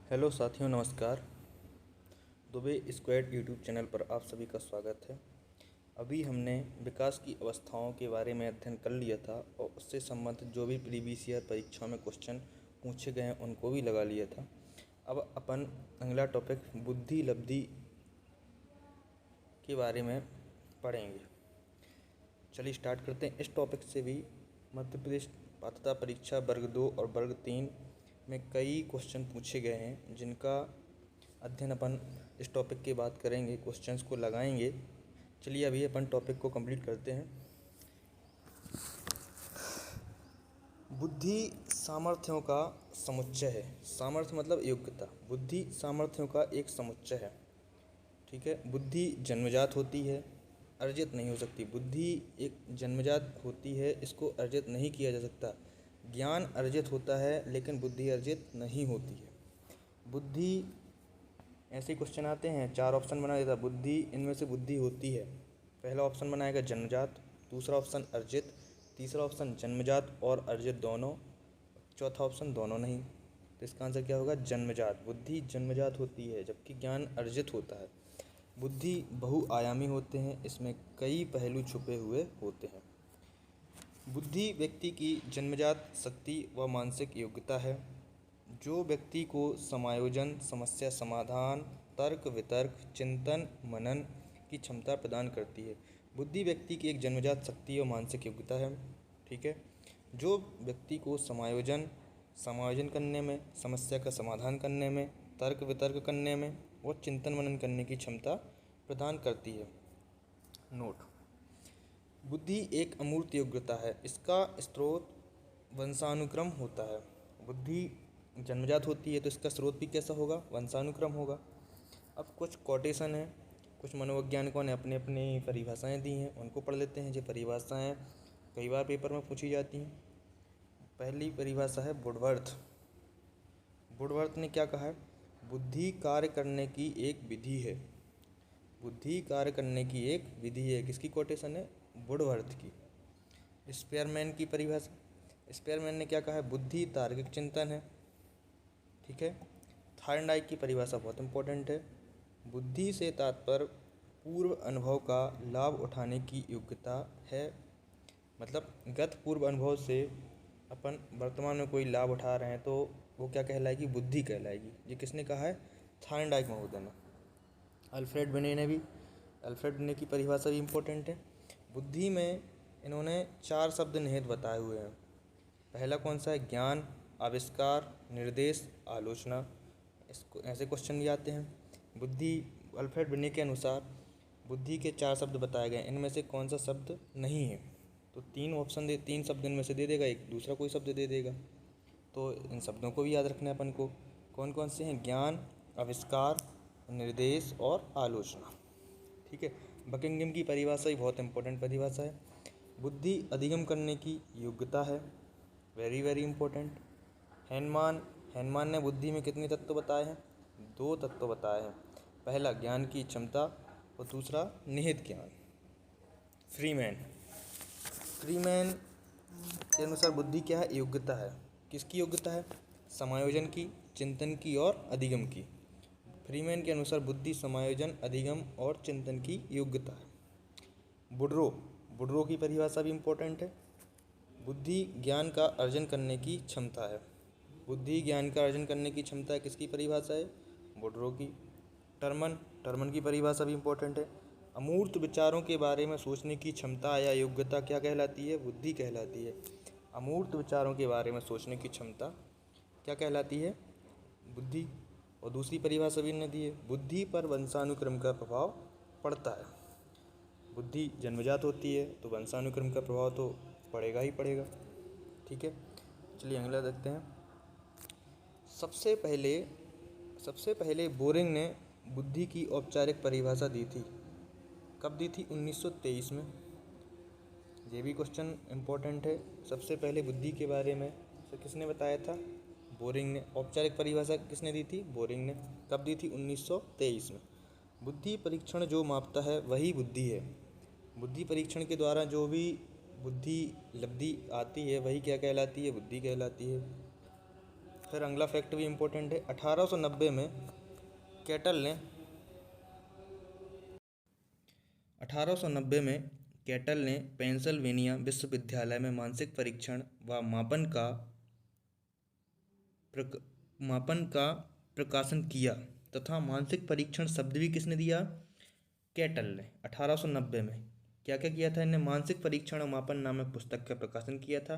Hello साथियों, नमस्कार। Dubey squad YouTube channel पर आप सभी का स्वागत है। अभी हमने विकास की अवस्थाओं के बारे में अध्ययन कर लिया था और उससे संबंधित जो भी प्रीवियस ईयर परीक्षा में क्वेश्चन पूछे गए हैं उनको भी लगा लिया था। अब अपन अगला टॉपिक बुद्धि लब्धि के बारे में पढ़ेंगे। चलिए स्टार्ट करते हैं। इस टॉपिक से भी मध्य प्रदेश पात्रता परीक्षा वर्ग 2 और वर्ग 3 में कई क्वेश्चन पूछे गए हैं, जिनका अध्ययन अपन इस टॉपिक की बात करेंगे, क्वेश्चंस को लगाएंगे। चलिए अभी अपन टॉपिक को कंप्लीट करते हैं। बुद्धि सामर्थ्यों का समुच्चय है। सामर्थ्य मतलब योग्यता। बुद्धि सामर्थ्यों का एक समुच्चय है। ठीक है। बुद्धि जन्मजात होती है, अर्जित नहीं हो सकती। बुद्धि एक जन्मजात होती है, इसको अर्जित नहीं किया जा सकता। ज्ञान अर्जित होता है लेकिन बुद्धि अर्जित नहीं होती है। बुद्धि, ऐसे क्वेश्चन आते हैं, 4 ऑप्शन बना देता बुद्धि, इनमें से बुद्धि होती है। पहला ऑप्शन बनाएगा जन्मजात, दूसरा ऑप्शन अर्जित, तीसरा ऑप्शन जन्मजात और अर्जित दोनों, चौथा ऑप्शन दोनों नहीं। तो इसका आंसर क्या होगा? जन्मजात। बुद्धि जन्मजात होती है जबकि ज्ञान अर्जित होता है। बुद्धि बहुआयामी होते हैं, इसमें कई पहलू छुपे हुए होते हैं। बुद्धि व्यक्ति की जन्मजात शक्ति व मानसिक योग्यता है, जो व्यक्ति को समायोजन, समस्या समाधान, तर्क वितर्क, चिंतन मनन की क्षमता प्रदान करती है। बुद्धि व्यक्ति की एक जन्मजात शक्ति और मानसिक योग्यता है। ठीक है। जो व्यक्ति को समायोजन करने में, समस्या का समाधान करने में, तर्क वितर्क करने में और चिंतन मनन करने की क्षमता प्रदान करती है। नोट: बुद्धि एक अमूर्त योग्यता है, इसका स्रोत वंशानुक्रम होता है। बुद्धि जन्मजात होती है तो इसका स्रोत भी कैसा होगा? वंशानुक्रम होगा। अब कुछ कोटेशन है, कुछ मनोवैज्ञानिकों ने अपनी अपनी परिभाषाएं दी हैं, उनको पढ़ लेते हैं। जो परिभाषाएं कई बार पेपर में पूछी जाती हैं। पहली परिभाषा है वुडवर्थ। वुडवर्थ ने क्या कहा है? बुद्धि कार्य करने की एक विधि है। बुद्धि कार्य करने की एक विधि है। किसकी कोटेशन है? वुडवर्थ की। स्पेयरमैन की परिभाषा, स्पेयरमैन ने क्या कहा है? बुद्धि तार्किक चिंतन है। ठीक है। थॉर्नडाइक की परिभाषा बहुत इंपॉर्टेंट है। बुद्धि से तात्पर्य पूर्व अनुभव का लाभ उठाने की योग्यता है। मतलब गत पूर्व अनुभव से अपन वर्तमान में कोई लाभ उठा रहे हैं तो वो क्या कहलाएगी? बुद्धि कहलाएगी। ये किसने कहा है? थॉर्नडाइक महोदय ने। अल्फ्रेड बिने की परिभाषा भी इम्पोर्टेंट है। बुद्धि में इन्होंने 4 शब्द निहित बताए हुए हैं। पहला कौन सा है? ज्ञान, आविष्कार, निर्देश, आलोचना। इसको ऐसे क्वेश्चन भी आते हैं। बुद्धि, अल्फ्रेड बिने के अनुसार बुद्धि के 4 शब्द बताए गए, इनमें से कौन सा शब्द नहीं है? तो 3 शब्द इनमें से दे देगा, एक दूसरा कोई शब्द दे देगा। तो इन शब्दों को भी याद रखना है अपन को। कौन कौन से हैं? ज्ञान, आविष्कार, निर्देश और आलोचना। ठीक है। बकिंघम की परिभाषा ही बहुत इंपॉर्टेंट परिभाषा है। बुद्धि अधिगम करने की योग्यता है। Very very important. हैनमान ने बुद्धि में कितने तत्व बताए हैं? 2 तत्व बताए हैं। पहला ज्ञान की क्षमता और दूसरा निहित ज्ञान। फ्रीमैन के अनुसार बुद्धि क्या है? योग्यता है। किसकी योग्यता है? समायोजन की, चिंतन की और अधिगम की। फ्रीमैन के अनुसार बुद्धि समायोजन, अधिगम और चिंतन की योग्यता है। बुड्रो की परिभाषा भी इम्पोर्टेंट है। बुद्धि ज्ञान का अर्जन करने की क्षमता है। बुद्धि ज्ञान का अर्जन करने की क्षमता है। किसकी परिभाषा है? बुड्रो की। टर्मन की परिभाषा भी इम्पोर्टेंट है। अमूर्त विचारों के बारे में सोचने की क्षमता या योग्यता क्या कहलाती है? बुद्धि कहलाती है। अमूर्त विचारों के बारे में सोचने की क्षमता क्या कहलाती है? बुद्धि। और दूसरी परिभाषा भी ने दी है, बुद्धि पर वंशानुक्रम का प्रभाव पड़ता है। बुद्धि जन्मजात होती है तो वंशानुक्रम का प्रभाव तो पड़ेगा ही पड़ेगा। ठीक है। चलिए अगला देखते हैं। सबसे पहले बोरिंग ने बुद्धि की औपचारिक परिभाषा दी थी। कब दी थी? 1923 में। ये भी क्वेश्चन इम्पोर्टेंट है। सबसे पहले बुद्धि के बारे में तो किसने बताया था? बोरिंग ने। औपचारिक परिभाषा किसने दी थी? बोरिंग ने। कब दी थी? 1923 में। बुद्धि परीक्षण जो मापता है वही बुद्धि है। बुद्धि परीक्षण के द्वारा जो भी बुद्धि लब्धि आती है वही क्या कहलाती है? बुद्धि कहलाती है। फिर अगला फैक्ट भी इम्पोर्टेंट है। 1890 में कैटल ने 1890 में कैटल ने पेंसिल्वेनिया विश्वविद्यालय में मानसिक परीक्षण व मापन का प्रकाशन किया तथा मानसिक परीक्षण शब्द भी किसने दिया? कैटल ने 1890 में क्या क्या किया था? इन्हें मानसिक परीक्षण और मापन नामक पुस्तक का प्रकाशन किया था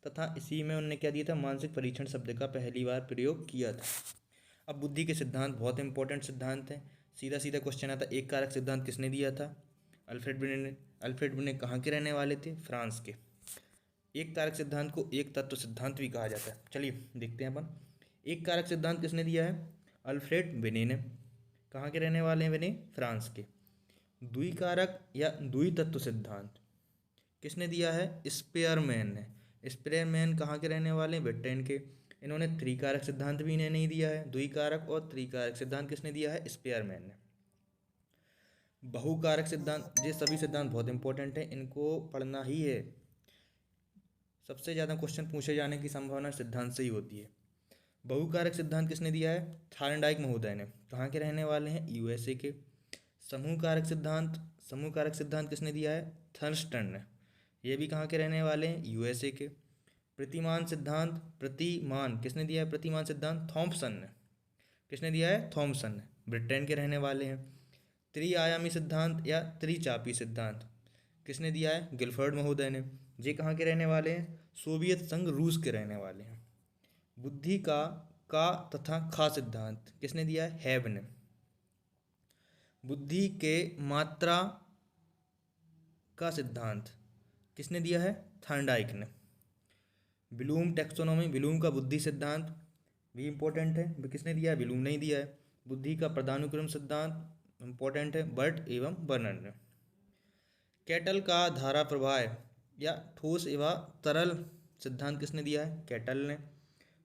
तथा इसी में उन्होंने क्या दिया था? मानसिक परीक्षण शब्द का पहली बार प्रयोग किया था। अब बुद्धि के सिद्धांत बहुत इंपॉर्टेंट सिद्धांत हैं। सीधा सीधा क्वेश्चन आता है, एक कारक सिद्धांत किसने दिया था? अल्फ्रेड बिने ने। अल्फ्रेड बिने कहाँ के रहने वाले थे? फ्रांस के। एक कारक सिद्धांत को एक तत्व सिद्धांत भी कहा जाता है। चलिए देखते हैं अपन, एक कारक सिद्धांत किसने दिया है? अल्फ्रेड बिने ने। कहाँ के रहने वाले हैं बिने? फ्रांस के। द्विकारक या द्वितत्व सिद्धांत किसने दिया है? स्पेयरमैन ने। स्पेयरमैन कहाँ के रहने वाले हैं? ब्रिटेन के। इन्होंने त्रिकारक सिद्धांत भी इन्हें नहीं दिया है। द्विकारक और त्रिकारक सिद्धांत किसने दिया है? स्पेयरमैन ने। बहुकारक सिद्धांत, ये सभी सिद्धांत बहुत इंपॉर्टेंट है, इनको पढ़ना ही है। सबसे ज़्यादा क्वेश्चन पूछे जाने की संभावना सिद्धांत से ही होती है। बहुकारक सिद्धांत किसने दिया है? थार्नडाइक महोदय ने। कहाँ के रहने वाले हैं? यूएसए के। समूह कारक सिद्धांत किसने दिया है? थर्स्टन ने। ये भी कहाँ के रहने वाले हैं? यूएसए के। प्रतिमान किसने दिया है? प्रतिमान सिद्धांत थॉम्पसन ने। किसने दिया है? थॉम्पसन ने। ब्रिटेन के रहने वाले हैं। त्रिआयामी सिद्धांत या त्रिचापी सिद्धांत किसने दिया है? गिलफर्ड महोदय ने। ये कहाँ के रहने वाले हैं? सोवियत संघ रूस के रहने वाले हैं। बुद्धि का तथा खा सिद्धांत किसने दिया है? हैब ने। बुद्धि के मात्रा का सिद्धांत किसने दिया है? थॉर्नडाइक ने। ब्लूम टैक्सोनॉमी, ब्लूम का बुद्धि सिद्धांत भी इम्पोर्टेंट है, किसने दिया है? ब्लूम नहीं दिया है। बुद्धि का पदानुक्रम सिद्धांत इम्पोर्टेंट है, बर्ट एवं बर्नर ने। कैटल का धारा प्रवाह या ठोस एवं तरल सिद्धांत किसने दिया है? कैटल ने।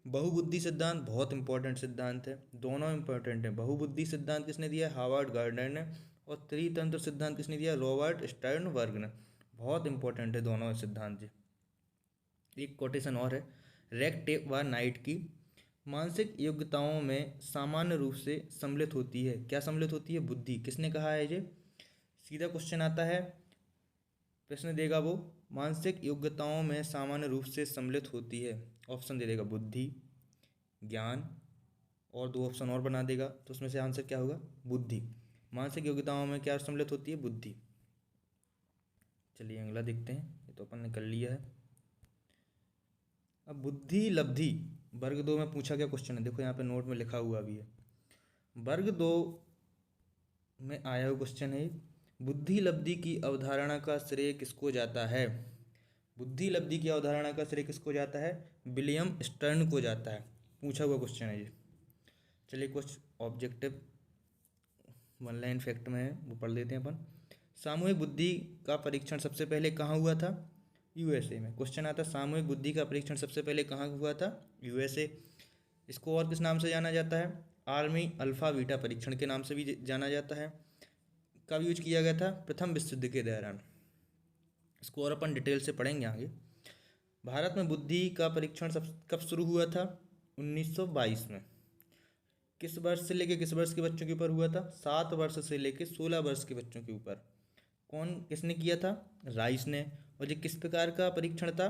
बहुबुद्धि सिद्धांत बहुत इंपॉर्टेंट सिद्धांत है, दोनों इंपॉर्टेंट है। बहुबुद्धि सिद्धांत किसने दिया है? हार्वर्ड गार्डनर ने। और त्रितंत्र सिद्धांत किसने दिया? रॉबर्ट स्टर्नबर्ग ने। बहुत इंपॉर्टेंट है दोनों सिद्धांत जी। एक कोटेशन और है रेक्ट व नाइट की, मानसिक योग्यताओं में सामान्य रूप से सम्मिलित होती है। क्या सम्मिलित होती है? बुद्धि। किसने कहा है ये? सीधा क्वेश्चन आता है, प्रश्न देगा वो, मानसिक योग्यताओं में सामान्य रूप से सम्मिलित होती है। ऑप्शन दे देगा बुद्धि, ज्ञान और दो ऑप्शन और बना देगा, तो उसमें से आंसर क्या होगा? बुद्धि। मानसिक योग्यताओं में क्या सम्मिलित होती है? बुद्धि। चलिए अगला देखते हैं, ये तो अपन ने कर लिया है। अब बुद्धि लब्धि वर्ग 2 में पूछा गया क्वेश्चन है, देखो यहाँ पे नोट में लिखा हुआ भी है। वर्ग 2 में आया हुआ क्वेश्चन है, बुद्धि लब्धि की अवधारणा का श्रेय किसको जाता है? बुद्धि लब्धि की अवधारणा का श्रेय किसको जाता है? विलियम स्टर्न को जाता है। पूछा हुआ क्वेश्चन है ये। चलिए कुछ ऑब्जेक्टिव वन लाइन फैक्ट में है वो पढ़ लेते हैं अपन। सामूहिक बुद्धि का परीक्षण सबसे पहले कहाँ हुआ था? यूएसए में। क्वेश्चन आता है सामूहिक बुद्धि का परीक्षण सबसे पहले कहाँ हुआ था? यूएसए। इसको और किस नाम से जाना जाता है? आर्मी अल्फा बीटा परीक्षण के नाम से भी जाना जाता है। कब यूज किया गया था? प्रथम विश्व युद्ध के दौरान। इसको और अपन डिटेल से पढ़ेंगे आगे। भारत में बुद्धि का परीक्षण कब शुरू हुआ था? 1922 में। किस वर्ष से लेके किस वर्ष के बच्चों के ऊपर हुआ था? 7 वर्ष से लेके 16 वर्ष के बच्चों के ऊपर। किसने किया था? राइस ने। और ये किस प्रकार का परीक्षण था?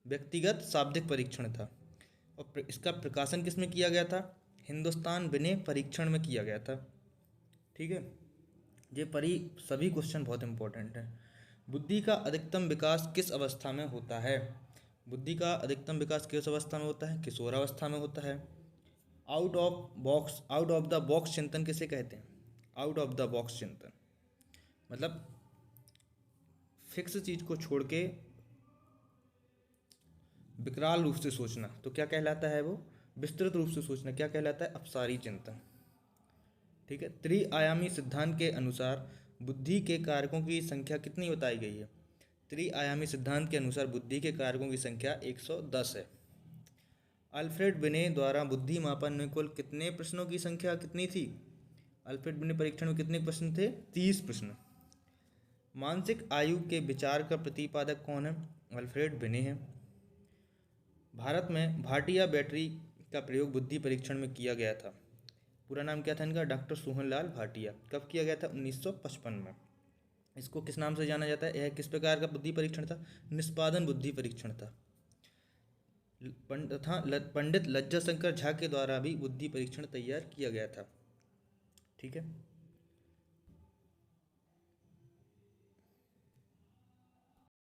व्यक्तिगत शाब्दिक परीक्षण था। और इसका प्रकाशन किस में किया गया था? हिंदुस्तान विनय परीक्षण में किया गया था। ठीक है, ये सभी क्वेश्चन बहुत इंपॉर्टेंट है। बुद्धि का अधिकतम विकास किस अवस्था में होता है? बुद्धि का अधिकतम विकास किस अवस्था में होता है? किशोरावस्था में होता है। आउट ऑफ द बॉक्स चिंतन किसे कहते हैं? आउट ऑफ द बॉक्स चिंतन मतलब फिक्स चीज को छोड़ के विकराल रूप से सोचना, तो क्या कहलाता है वो? विस्तृत रूप से सोचना क्या कहलाता है? अपसारी चिंतन। ठीक है, त्रिआयामी सिद्धांत के अनुसार बुद्धि के कारकों की संख्या कितनी बताई गई है? त्रिआयामी सिद्धांत के अनुसार बुद्धि के कारकों की संख्या 110 है। अल्फ्रेड बिने द्वारा बुद्धि मापन में कुल कितने प्रश्नों की संख्या कितनी थी? अल्फ्रेड बिने परीक्षण में कितने प्रश्न थे? 30 प्रश्न। मानसिक आयु के विचार का प्रतिपादक कौन है? अल्फ्रेड बिने है। भारत में भाटिया बैटरी का प्रयोग बुद्धि परीक्षण में किया गया था। पूरा नाम क्या था इनका? डॉक्टर सोहनलाल भाटिया। कब किया गया था? 1955 में। इसको किस नाम से जाना जाता है? यह किस प्रकार का बुद्धि परीक्षण था? निष्पादन बुद्धि परीक्षण था। पंडित लज्जा शंकर झा के द्वारा भी बुद्धि परीक्षण तैयार किया गया था। ठीक है।